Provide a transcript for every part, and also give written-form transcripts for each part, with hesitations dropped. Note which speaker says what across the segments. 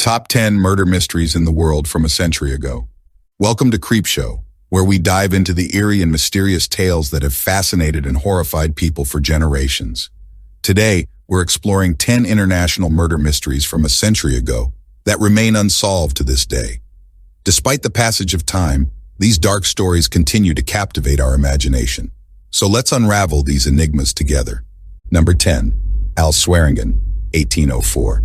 Speaker 1: Top 10 Murder Mysteries in the World from a Century Ago. Welcome to Creepshow, where we dive into the eerie and mysterious tales that have fascinated and horrified people for generations. Today, we're exploring 10 international murder mysteries from a century ago that remain unsolved to this day. Despite the passage of time, these dark stories continue to captivate our imagination. So let's unravel these enigmas together. Number 10. Swearengen, 1804.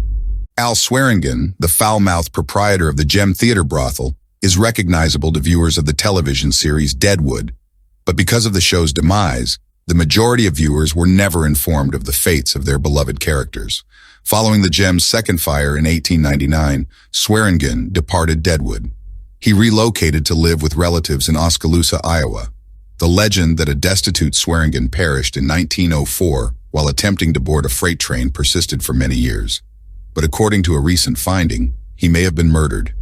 Speaker 1: Swearengen, the foul-mouthed proprietor of the Gem Theater brothel, is recognizable to viewers of the television series Deadwood. But because of the show's demise, the majority of viewers were never informed of the fates of their beloved characters. Following the Gem's second fire in 1899, Swearengen departed Deadwood. He relocated to live with relatives in Oskaloosa, Iowa. The legend that a destitute Swearengen perished in 1904 while attempting to board a freight train persisted for many years. But according to a recent finding, he may have been murdered.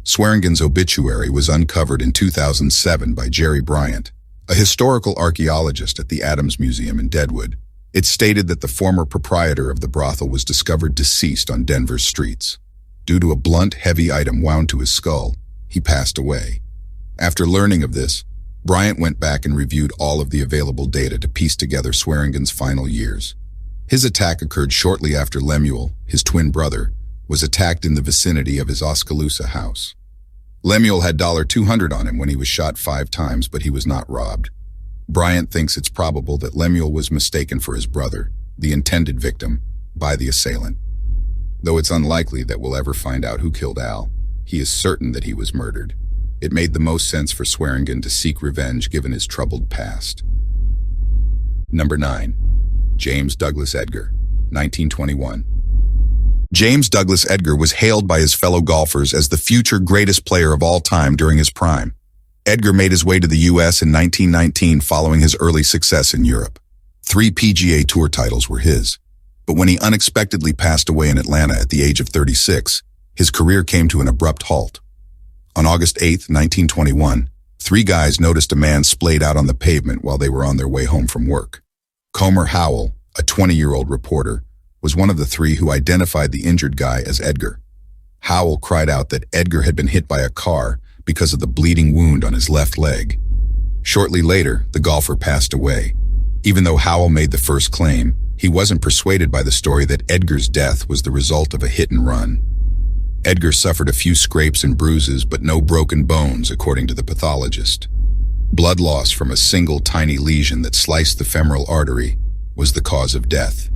Speaker 1: Swearengen's obituary was uncovered in 2007 by Jerry Bryant, a historical archaeologist at the Adams Museum in Deadwood. It stated that the former proprietor of the brothel was discovered deceased on Denver's streets. Due to a blunt, heavy item wound to his skull, he passed away. After learning of this, Bryant went back and reviewed all of the available data to piece together Swearengen's final years. His attack occurred shortly after Lemuel, his twin brother, was attacked in the vicinity of his Oskaloosa house. Lemuel had $200 on him when he was shot 5 times, but he was not robbed. Bryant thinks it's probable that Lemuel was mistaken for his brother, the intended victim, by the assailant. Though it's unlikely that we'll ever find out who killed Al, he is certain that he was murdered. It made the most sense for Swearengen to seek revenge given his troubled past. Number 9. James Douglas Edgar, 1921. James Douglas Edgar was hailed by his fellow golfers as the future greatest player of all time during his prime. Edgar made his way to the U.S. in 1919 following his early success in Europe. 3 PGA Tour titles were his. But when he unexpectedly passed away in Atlanta at the age of 36, his career came to an abrupt halt. On August 8, 1921, 3 guys noticed a man splayed out on the pavement while they were on their way home from work. Comer Howell, a 20-year-old reporter, was one of the 3 who identified the injured guy as Edgar. Howell cried out that Edgar had been hit by a car because of the bleeding wound on his left leg. Shortly later, the golfer passed away. Even though Howell made the first claim, he wasn't persuaded by the story that Edgar's death was the result of a hit and run. Edgar suffered a few scrapes and bruises, but no broken bones, according to the pathologist. Blood loss from a single tiny lesion that sliced the femoral artery was the cause of death.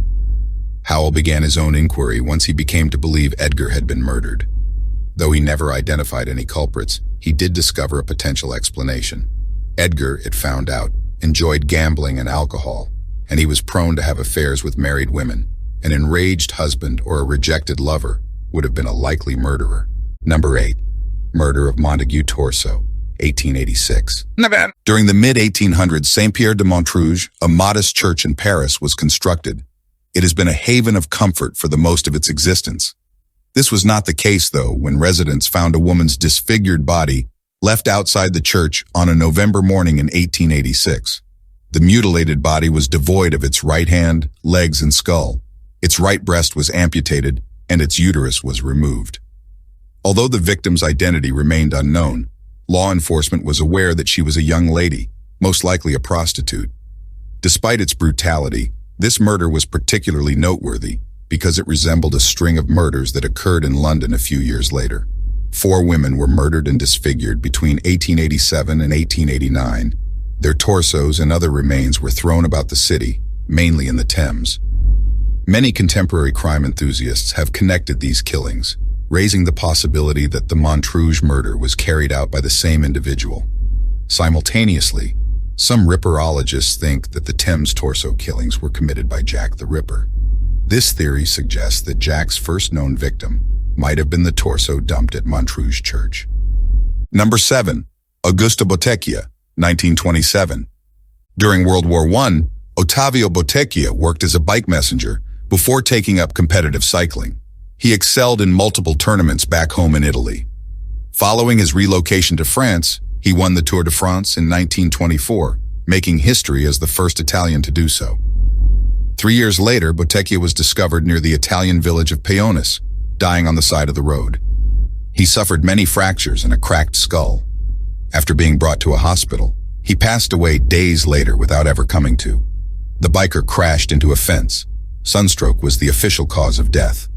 Speaker 1: Howell began his own inquiry once he became to believe Edgar had been murdered. Though he never identified any culprits, he did discover a potential explanation. Edgar, it found out, enjoyed gambling and alcohol, and he was prone to have affairs with married women. An enraged husband or a rejected lover would have been a likely murderer. Number 8. Murder of Montague Torso, 1886. During the mid-1800s, Saint-Pierre-de-Montrouge, a modest church in Paris, was constructed. It has been a haven of comfort for the most of its existence. This was not the case, though, when residents found a woman's disfigured body left outside the church on a November morning in 1886. The mutilated body was devoid of its right hand, legs, and skull. Its right breast was amputated, and its uterus was removed. Although the victim's identity remained unknown, law enforcement was aware that she was a young lady, most likely a prostitute. Despite its brutality, this murder was particularly noteworthy because it resembled a string of murders that occurred in London a few years later. 4 women were murdered and disfigured between 1887 and 1889. Their torsos and other remains were thrown about the city, mainly in the Thames. Many contemporary crime enthusiasts have connected these killings, raising the possibility that the Montrouge murder was carried out by the same individual. Simultaneously, some ripperologists think that the Thames torso killings were committed by Jack the Ripper. This theory suggests that Jack's first known victim might have been the torso dumped at Montrouge Church. Number 7. Augusto Bottecchia, 1927. During World War I, Ottavio Bottecchia worked as a bike messenger before taking up competitive cycling. He excelled in multiple tournaments back home in Italy. Following his relocation to France, he won the Tour de France in 1924, making history as the first Italian to do so. 3 years later, Bottecchia was discovered near the Italian village of Peones, dying on the side of the road. He suffered many fractures and a cracked skull. After being brought to a hospital, he passed away days later without ever coming to. The biker crashed into a fence. Sunstroke was the official cause of death.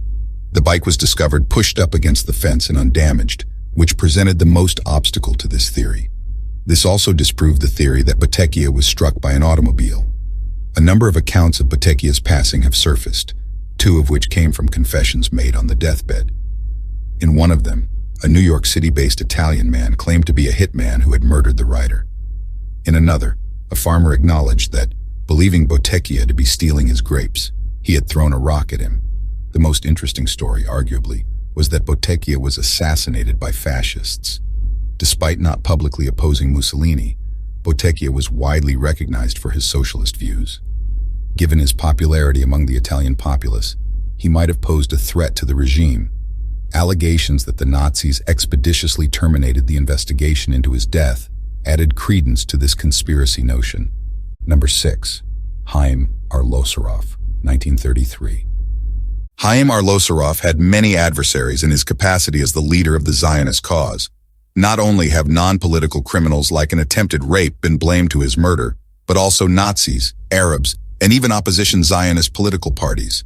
Speaker 1: The bike was discovered pushed up against the fence and undamaged, which presented the most obstacle to this theory. This also disproved the theory that Bottecchia was struck by an automobile. A number of accounts of Bottecchia's passing have surfaced, 2 of which came from confessions made on the deathbed. In one of them, a New York City-based Italian man claimed to be a hitman who had murdered the writer. In another, a farmer acknowledged that, believing Bottecchia to be stealing his grapes, he had thrown a rock at him. The most interesting story, arguably, was that Bottecchia was assassinated by fascists. Despite not publicly opposing Mussolini, Bottecchia was widely recognized for his socialist views. Given his popularity among the Italian populace, he might have posed a threat to the regime. Allegations that the Nazis expeditiously terminated the investigation into his death added credence to this conspiracy notion. Number 6. Haim Arlosoroff, 1933. Haim Arlosoroff had many adversaries in his capacity as the leader of the Zionist cause. Not only have non-political criminals like an attempted rape been blamed to his murder, but also Nazis, Arabs, and even opposition Zionist political parties.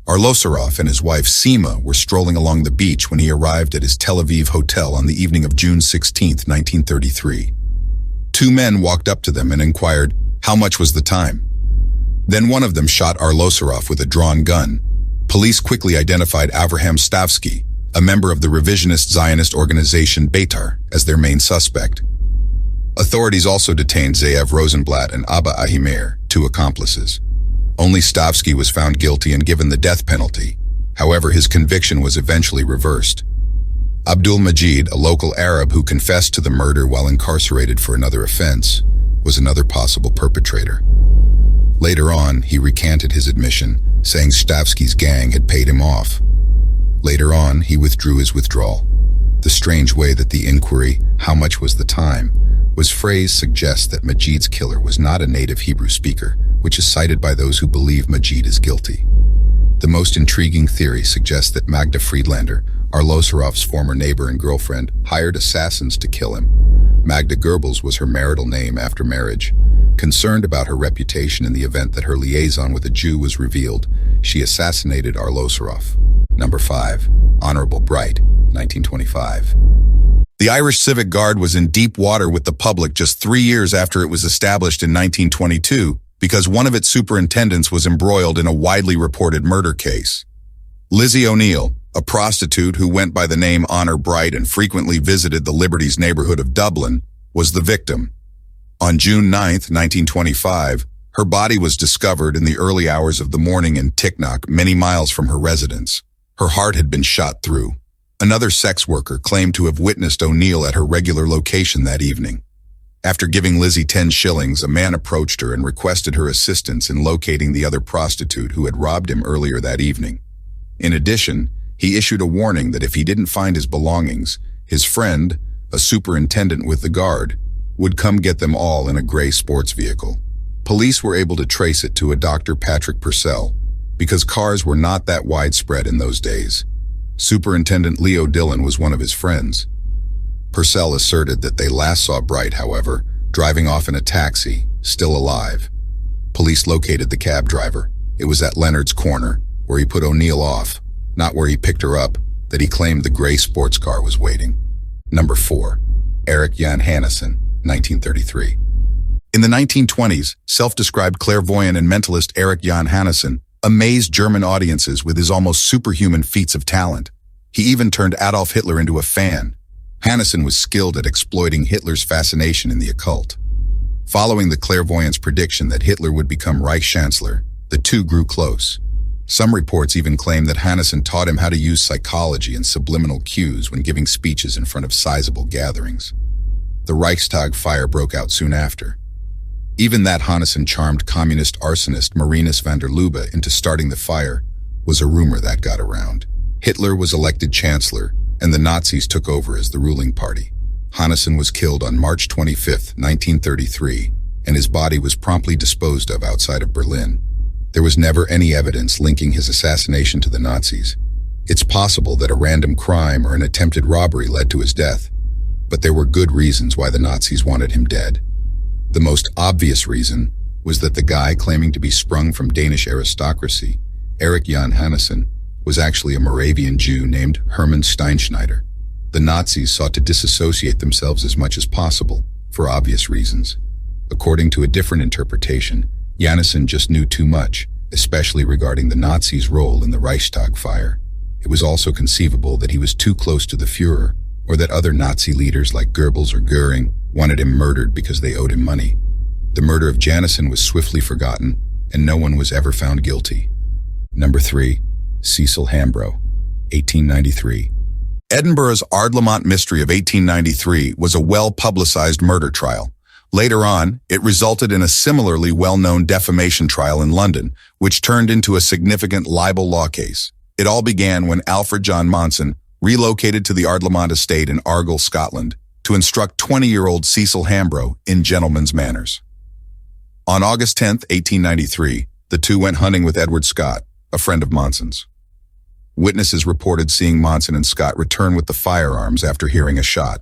Speaker 1: Arlosoroff and his wife Sima were strolling along the beach when he arrived at his Tel Aviv hotel on the evening of June 16, 1933. 2 men walked up to them and inquired, "How much was the time?" Then one of them shot Arlosoroff with a drawn gun. Police quickly identified Avraham Stavsky, a member of the revisionist Zionist organization Beitar, as their main suspect. Authorities also detained Zeev Rosenblatt and Abba Ahimeir, 2 accomplices. Only Stavsky was found guilty and given the death penalty. However, his conviction was eventually reversed. Abdul Majid, a local Arab who confessed to the murder while incarcerated for another offense, was another possible perpetrator. Later on, he recanted his admission, saying Stavsky's gang had paid him off. Later on, he withdrew his withdrawal. The strange way that the inquiry, "How much was the time?" was phrased suggests that Majid's killer was not a native Hebrew speaker, which is cited by those who believe Majid is guilty. The most intriguing theory suggests that Magda Friedlander, Arlosoroff's former neighbor and girlfriend, hired assassins to kill him. Magda Goebbels was her marital name after marriage. Concerned about her reputation in the event that her liaison with a Jew was revealed, she assassinated Arlosoroff. Number 5. Honorable Bright, 1925. The Irish Civic Guard was in deep water with the public just 3 years after it was established in 1922 because one of its superintendents was embroiled in a widely reported murder case. Lizzie O'Neill, a prostitute who went by the name Honor Bright and frequently visited the Liberties neighborhood of Dublin, was the victim. On June 9, 1925, her body was discovered in the early hours of the morning in Ticknock, many miles from her residence. Her heart had been shot through. Another sex worker claimed to have witnessed O'Neill at her regular location that evening. After giving Lizzie 10 shillings, a man approached her and requested her assistance in locating the other prostitute who had robbed him earlier that evening. In addition, he issued a warning that if he didn't find his belongings, his friend, a superintendent with the guard, would come get them all in a gray sports vehicle. Police were able to trace it to a Dr. Patrick Purcell, because cars were not that widespread in those days. Superintendent Leo Dillon was one of his friends. Purcell asserted that they last saw Bright, however, driving off in a taxi, still alive. Police located the cab driver. It was at Leonard's Corner, where he put O'Neill off, not where he picked her up, that he claimed the gray sports car was waiting. Number 4. Erik Jan Hanussen, 1933. In the 1920s, self-described clairvoyant and mentalist Erik Jan Hanussen amazed German audiences with his almost superhuman feats of talent. He even turned Adolf Hitler into a fan. Hanussen was skilled at exploiting Hitler's fascination in the occult. Following the clairvoyant's prediction that Hitler would become Reich Chancellor, the two grew close. Some reports even claim that Hanussen taught him how to use psychology and subliminal cues when giving speeches in front of sizable gatherings. The Reichstag fire broke out soon after. Even that Hanussen charmed communist arsonist Marinus van der Lubbe into starting the fire was a rumor that got around. Hitler was elected chancellor, and the Nazis took over as the ruling party. Hanussen was killed on March 25, 1933, and his body was promptly disposed of outside of Berlin. There was never any evidence linking his assassination to the Nazis. It's possible that a random crime or an attempted robbery led to his death, but there were good reasons why the Nazis wanted him dead. The most obvious reason was that the guy claiming to be sprung from Danish aristocracy, Erik Jan Hanussen, was actually a Moravian Jew named Hermann Steinschneider. The Nazis sought to disassociate themselves as much as possible, for obvious reasons. According to a different interpretation, Hanussen just knew too much, especially regarding the Nazis' role in the Reichstag fire. It was also conceivable that he was too close to the Führer, or that other Nazi leaders like Goebbels or Göring wanted him murdered because they owed him money. The murder of Hanussen was swiftly forgotten, and no one was ever found guilty. Number 3. Cecil Hambrough, 1893. Edinburgh's Ardlamont mystery of 1893 was a well-publicized murder trial. Later on, it resulted in a similarly well-known defamation trial in London, which turned into a significant libel law case. It all began when Alfred John Monson relocated to the Ardlamont estate in Argyll, Scotland, to instruct 20-year-old Cecil Hambrough in gentleman's manners. On August 10, 1893, the two went hunting with Edward Scott, a friend of Monson's. Witnesses reported seeing Monson and Scott return with the firearms after hearing a shot.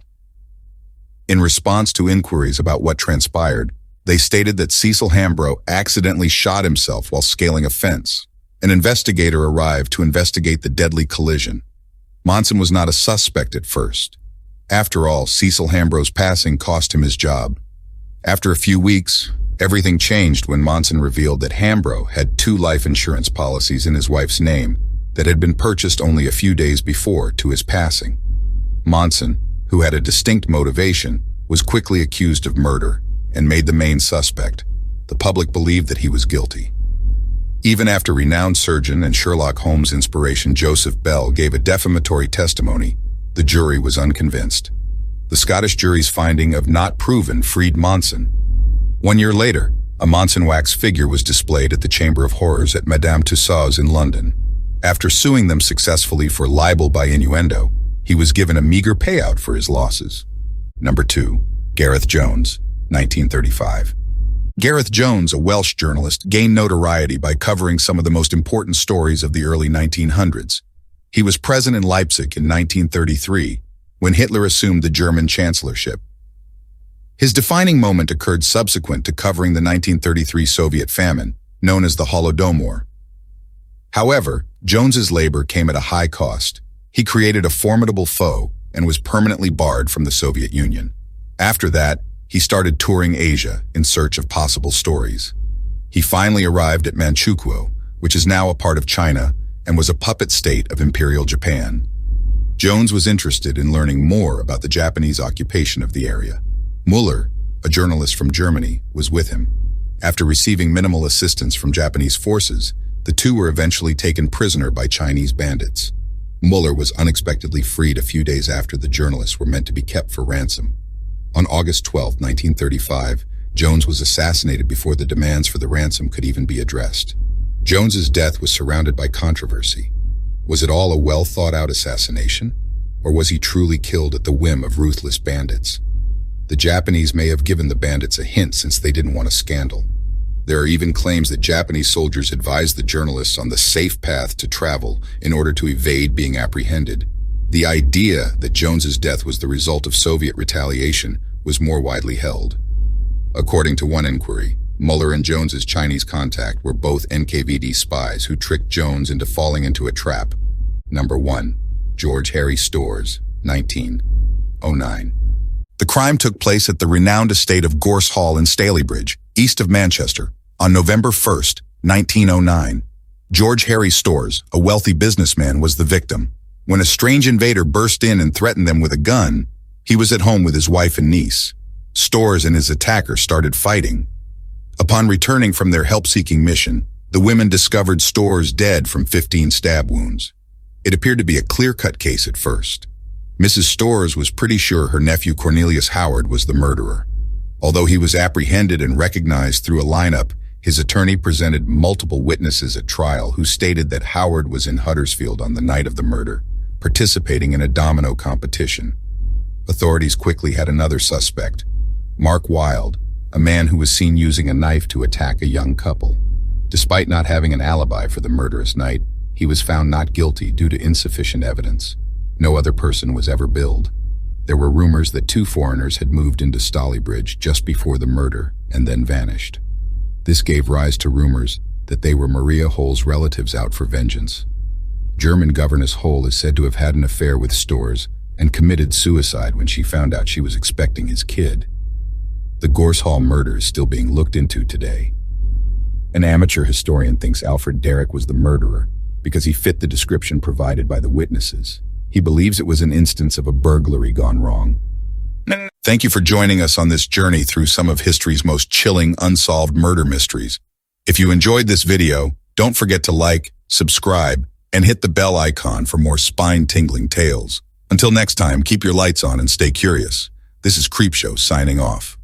Speaker 1: In response to inquiries about what transpired, they stated that Cecil Hambrough accidentally shot himself while scaling a fence. An investigator arrived to investigate the deadly collision. Monson was not a suspect at first. After all, Cecil Hambrough's passing cost him his job. After a few weeks, everything changed when Monson revealed that Hambrough had 2 life insurance policies in his wife's name that had been purchased only a few days before to his passing. Monson, who had a distinct motivation, was quickly accused of murder and made the main suspect. The public believed that he was guilty. Even after renowned surgeon and Sherlock Holmes inspiration Joseph Bell gave a defamatory testimony, the jury was unconvinced. The Scottish jury's finding of not proven freed Monson. 1 year later, a Monson wax figure was displayed at the Chamber of Horrors at Madame Tussauds in London. After suing them successfully for libel by innuendo, he was given a meager payout for his losses. Number 2. Gareth Jones, 1935. Gareth Jones, a Welsh journalist, gained notoriety by covering some of the most important stories of the early 1900s. He was present in Leipzig in 1933, when Hitler assumed the German chancellorship. His defining moment occurred subsequent to covering the 1933 Soviet famine, known as the Holodomor. However, Jones's labor came at a high cost. He created a formidable foe and was permanently barred from the Soviet Union. After that, he started touring Asia in search of possible stories. He finally arrived at Manchukuo, which is now a part of China and was a puppet state of Imperial Japan. Jones was interested in learning more about the Japanese occupation of the area. Muller, a journalist from Germany, was with him. After receiving minimal assistance from Japanese forces, the two were eventually taken prisoner by Chinese bandits. Muller was unexpectedly freed a few days after the journalists were meant to be kept for ransom. On August 12, 1935, Jones was assassinated before the demands for the ransom could even be addressed. Jones's death was surrounded by controversy. Was it all a well-thought-out assassination, or was he truly killed at the whim of ruthless bandits? The Japanese may have given the bandits a hint since they didn't want a scandal. There are even claims that Japanese soldiers advised the journalists on the safe path to travel in order to evade being apprehended. The idea that Jones's death was the result of Soviet retaliation was more widely held. According to one inquiry, Muller and Jones's Chinese contact were both NKVD spies who tricked Jones into falling into a trap. Number 1. George Harry Storrs, 1909. The crime took place at the renowned estate of Gorse Hall in Stalybridge, east of Manchester, on November 1, 1909. George Harry Storrs, a wealthy businessman, was the victim. When a strange invader burst in and threatened them with a gun, he was at home with his wife and niece. Storrs and his attacker started fighting. Upon returning from their help-seeking mission, the women discovered Storrs dead from 15 stab wounds. It appeared to be a clear-cut case at first. Mrs. Storrs was pretty sure her nephew Cornelius Howard was the murderer. Although he was apprehended and recognized through a lineup, his attorney presented multiple witnesses at trial who stated that Howard was in Huddersfield on the night of the murder, participating in a domino competition. Authorities quickly had another suspect, Mark Wilde, a man who was seen using a knife to attack a young couple. Despite not having an alibi for the murderous night, He was found not guilty due to insufficient evidence. No other person was ever billed. There were rumors that 2 foreigners had moved into Stalybridge just before the murder and then vanished. This gave rise to rumors that they were Maria Hole's relatives out for vengeance. German governess Hole is said to have had an affair with Storrs and committed suicide when she found out she was expecting his kid. The Gorse Hall murder is still being looked into today. An amateur historian thinks Alfred Derrick was the murderer because he fit the description provided by the witnesses. He believes it was an instance of a burglary gone wrong. Thank you for joining us on this journey through some of history's most chilling, unsolved murder mysteries. If you enjoyed this video, don't forget to like, subscribe, and hit the bell icon for more spine-tingling tales. Until next time, keep your lights on and stay curious. This is Creepshow signing off.